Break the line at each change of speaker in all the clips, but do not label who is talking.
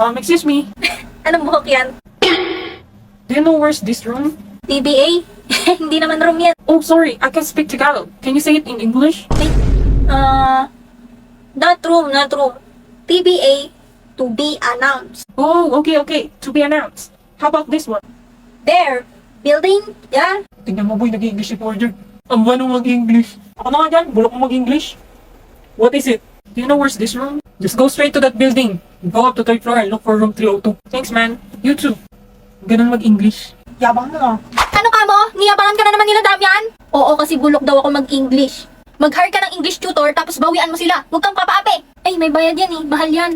Excuse me.
Anong buhok yan?
Do you know where's this room?
PBA? Hindi naman room yan.
Oh, sorry. I can speak Tagalog. Can you say it in English?
Wait. Not room, not room. PBA, to be announced.
Oh, okay. To be announced. How about this one?
There. Building? Yeah.
Tingnan mo, boy. Nag-English si Forger. Ang ano mag-English. Ako na nga dyan. Bulok mo mag-English. What is it? Do you know where's this room? Just go straight to that building. Go up to third floor and look for room 302. Thanks, man. You too. Ganun mag-English. Yabang mo.
Ano ka mo? Niyabangan ka na naman nila Damian? Oo, kasi bulok daw ako mag-English. Mag-hire ka ng English tutor tapos bawian mo sila. Huwag kang papaapi. Ay, may bayad yan eh. Mahal yan.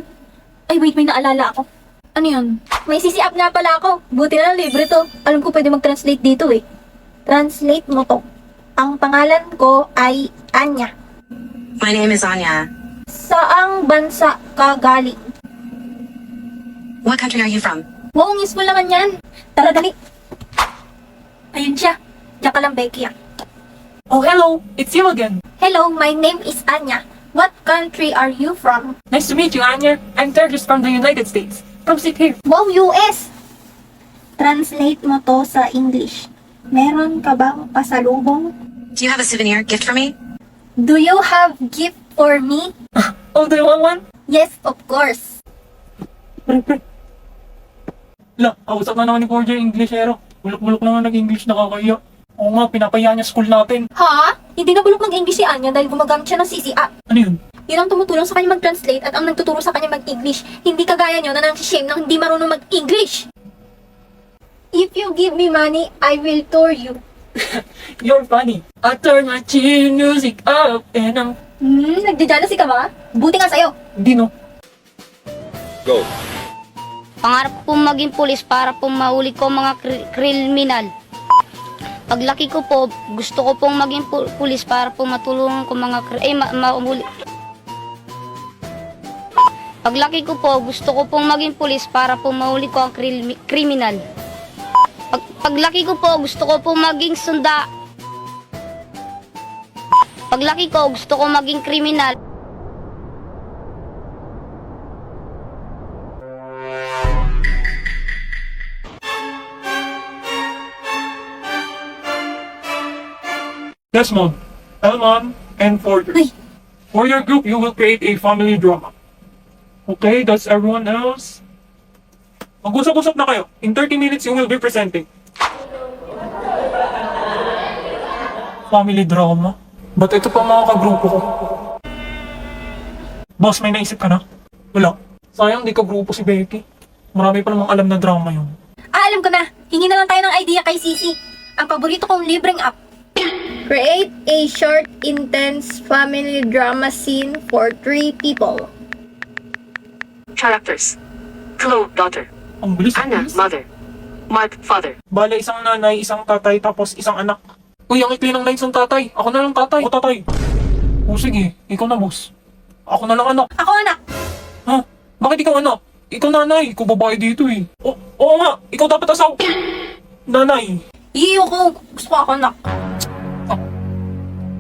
Ay, wait, may naalala ako. Ano yun? May CC app nga pala ako. Buti na lang libre to. Alam ko pwede mag-translate dito eh. Translate mo to. Ang pangalan ko ay Anya.
My name is Anya.
Saang bansa ka galing?
What country are you from?
Wow, useful naman yan. Tara, dali. Ayun siya. Diyan ka lang, Becky ah.
Oh, hello. It's you again.
Hello, my name is Anya. What country are you from?
Nice to meet you, Anya. I'm Terjus from the United States. Come sit here.
Wow, US! Translate mo to sa English. Meron ka bang pasalubong?
Do you have a souvenir gift for me?
Do you have gift for me?
Oh, do you want one?
Yes, of course.
La, kausap na naman ni Forger yung Englishero. Bulok-bulok naman nag-English, nakakaya. Oo nga, pinapaya niya school natin.
Ha? Hindi na bulok mag-English si Anya dahil gumagamit siya ng CC app.
Ano yun?
Yun ang tumutulong sa kanya mag-translate at ang nagtuturo sa kanya mag-English. Hindi kagaya nyo na nang-shame nang hindi marunong mag-English. If you give me money, I will tour you.
You're funny. I turn my chill music up and I'm...
Nagjajalasi ka ba? Buti nga sa'yo.
Hindi no.
Go.
Pangarap ko maging pulis para po mahuli ko mga kriminal. Paglaki ko po, gusto ko pong maging pulis para po matulungan ko mga mahuli. Paglaki ko po, gusto ko pong maging pulis para po mahuli ko ang kriminal. Paglaki ko po, gusto ko pong maging Paglaki ko, gusto ko maging kriminal.
Desmond, Elmon, and Forger.
Uy.
For your group, you will create a family drama. Okay, that's everyone else. Mag-usap-usap na kayo. In 30 minutes, you will be presenting. Family drama? Ba't ito pa mga kagrupo ko? Boss, may naisip ka na? Wala. Sayang, di ka grupo si Becky. Marami pa namang alam na drama yun.
Alam ko na. Hingi na lang tayo ng idea kay Sisi. Ang paborito kong libreng app. Create a short, intense family drama scene for 3 people.
Characters. Chloe, daughter.
Ang bilis.
Anna, mother. Mark, father.
Bale, isang nanay, isang tatay, tapos isang anak. Uy, ang ikli ng lines ng tatay. Ako na lang tatay. O tatay. O sige, ikaw na boss. Ako na lang anak.
Ako anak.
Ha? Bakit ikaw anak? Ikaw nanay. Ikaw babae dito eh. Oo nga, ikaw dapat asaw. Nanay.
Iyo ko. Gusto ko ako anak.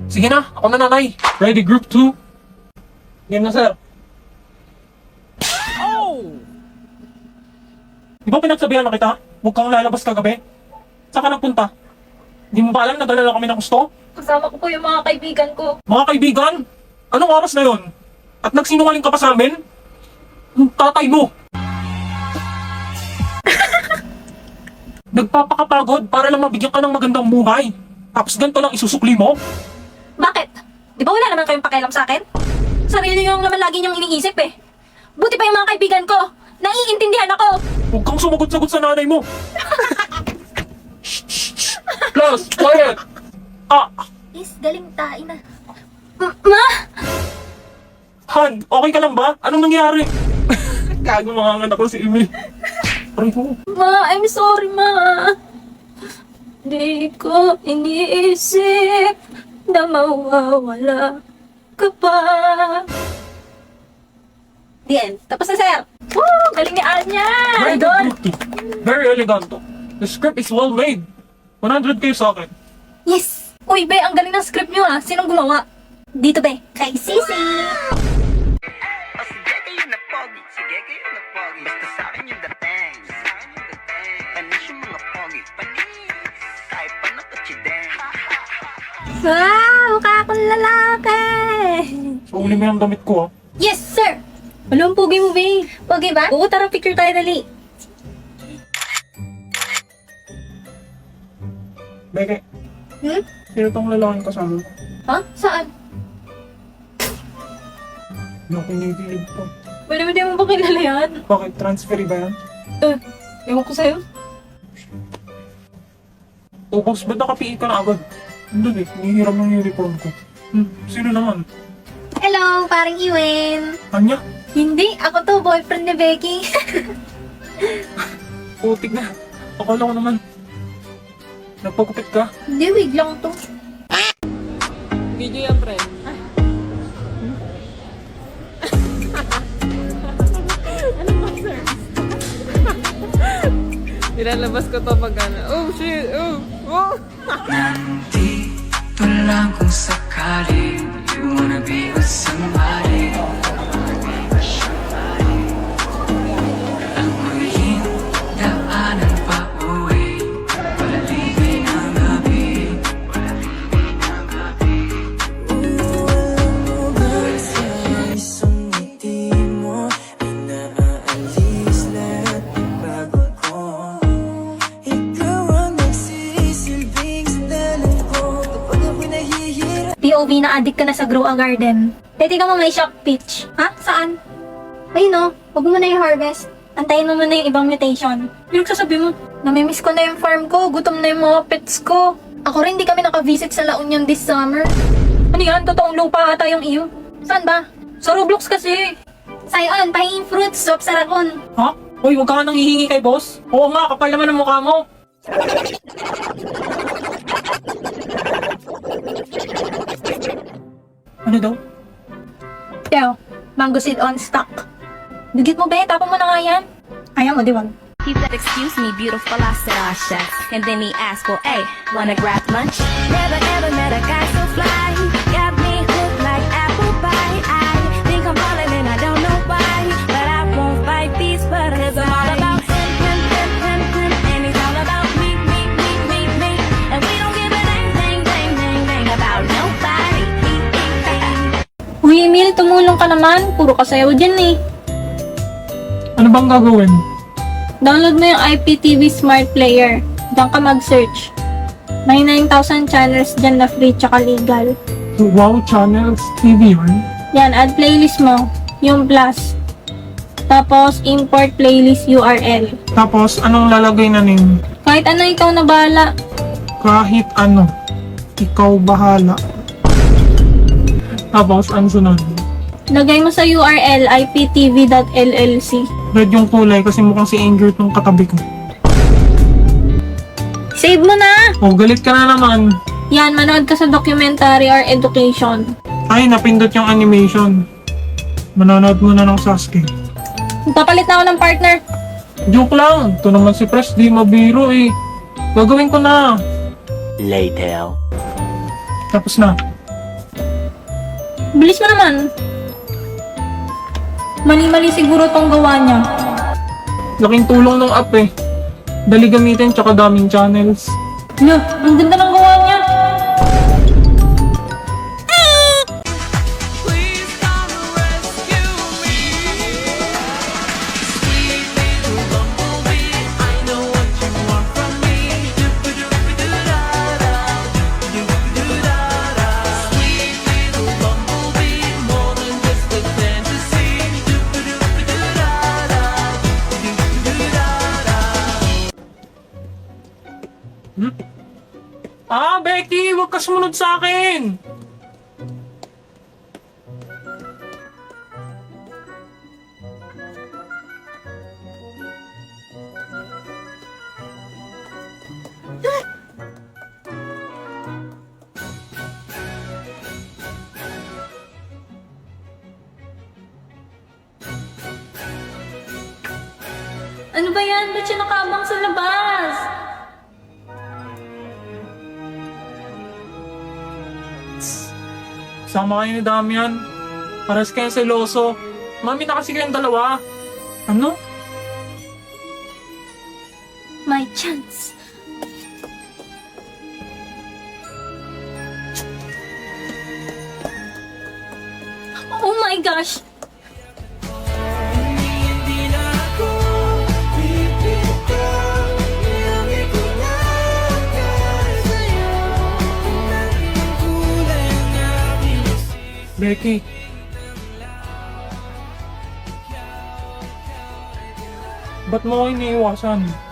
Sige na, ako na nanay. Ready, group 2? Game na sir. Di ba pinagsabihan na kita? Huwag kang lalabas kagabi. Saan ka nagpunta? Di mo ba alam na dala kami ng gusto?
Kasama ko po yung mga kaibigan ko.
Mga kaibigan, anong oras na yon? At nagsinungaling ka pa sa amin? Yung tatay mo! Nagpapakapagod para lang mabigyan ka ng magandang buhay. Tapos ganito lang isusukli mo?
Bakit? Di ba wala naman kayong pakialam sa akin? Sarili nyo naman lagi nyong iniisip eh. Buti pa yung mga kaibigan ko. Naiintindihan ako.
Huwag kang sumagot-sagot sa nanay mo. Class, quiet!
Is, galing tayo na. Ma?
Han, okay ka lang ba? Anong nangyari? Gago mga anak ko si Emil. Aray ko.
Ma, I'm sorry ma. Di ko iniisip na mawawala ka pa. The end. Tapos na, sir. Woo! Galing ni Anya!
Very
Idol!
good, Group 2. Very eleganto. The script is well made. 100K sa akin.
Yes! Uy, be, ang galing ng script nyo ah. Sinong gumawa? Dito, be. Kay Sisi!
Sige kayo na pogi, sige kayo na pogi. Basta Kasi sa akin yung dating. Panis yung mga pogi. Panis. Kahit pa nakachideng.
Wow! Mukha akong lalaki!
So, uli mo yung damit ko, ah.
Yes, sir! Alam, pogi mo, babe. Pogi ba? Oo, tara, picture tayo, dali.
Beke, sino tong lalaking kasama mo?
Ha? Saan?
Yung kinikilig ko.
Pwede mo di mo ba kilala yan?
Bakit? Transfer ba yan?
Ewan ko sa'yo.
O, boss, ba't nakapiit ka na agad? Andun eh, hinihiram ng uniform ko. Sino naman?
Hello, parang Iwen.
Anya?
Hindi, ako to, boyfriend ni Becky.
Putik na. Akala ko naman. Nagpagupit ka?
Hindi, wig lang to.
Video yan, friend. Ano ba, sir? Nilalabas ko to pag ano. Oh, shit! Oh! Oh!
Nandito lang kung sakaling you wanna be with somebody. Ang huling daanan pa uwi, palalibin ang gabi. Alam mo ba sa isang ngiti mo ay naaalis lahat ng bago ko. Ikaw ang nagsisilbing sandalan ko kapag ako'y nahihirap.
POV na addict ka na sa Grow a Garden. Pwede ka mo may shock pitch. Ha? Saan? Ayun no, huwag mo na yung harvest. Antayin mo muna yung ibang mutation. Pinagsasabi mo, namimiss ko na yung farm ko, gutom na yung mga pets ko. Ako rin di kami naka-visit sa La Union this summer. Ano yan? Totoong lupa ata yung iyo. Saan ba? Sa Roblox kasi. Sayon, pahingin fruits, swap sa rakon.
Ha? Uy, huwag ka nga nang hihingi kay boss. Oo nga, kapal naman ang mukha mo. Ano daw?
Teo, mango seed on stock. Dugit mo ba? Tapon mo na nga yan. Ayaw mo, di wag.
He said, excuse me, beautiful, I said, ah, shucks. And then he asked, well, hey, wanna grab lunch? Never ever met a guy so fly. Got me hooked like apple pie. I think I'm falling and I don't know why. But I won't fight these butterflies. I'm all about him, him, him, him, him. And he's all about me, me, me, me, me. And we don't give a dang, dang, dang, dang, dang about nobody.
Uy, Emil, tumulong ka naman. Puro ka sayaw dyan eh.
Ano bang gagawin?
Download mo yung IPTV Smart Player. Diyan ka mag-search. May 9,000 channels dyan na free tsaka legal.
Wow, channels, TV yun.
Yan, add playlist mo. Yung plus. Tapos, import playlist URL.
Tapos, anong lalagay na name?
Kahit ano, ikaw na bahala.
Kahit ano. Ikaw bahala. Tapos, ang sunod.
Lagay mo sa URL iptv.llc.
Red yung kulay kasi mukhang si Angel tong katabi ko.
Save mo na!
Oh, galit ka na naman.
Yan, manood ka sa documentary or education.
Ay, napindot yung animation. Manonood muna ng Sasuke.
Papalit na ako ng partner.
Joke lang. Ito naman si Pres, di mabiro eh. Gagawin ko na.
Later.
Tapos na.
Bilis mo naman. Mali-mali siguro tong gawa niya.
Laking tulong ng app eh. Dali gamitin tsaka daming channels.
No, ang ganda ng gawa niya.
Ah, Becky! Huwag ka sumunod sa akin!
Ano ba yan? Ba't siya nakaabang sa labas?
Sama kayo ni Damian. Paras kayo seloso. Mami na kasi kayong dalawa. Ano?
my chance. Oh my gosh!
Becky. Ba't mo ako iniiwasan?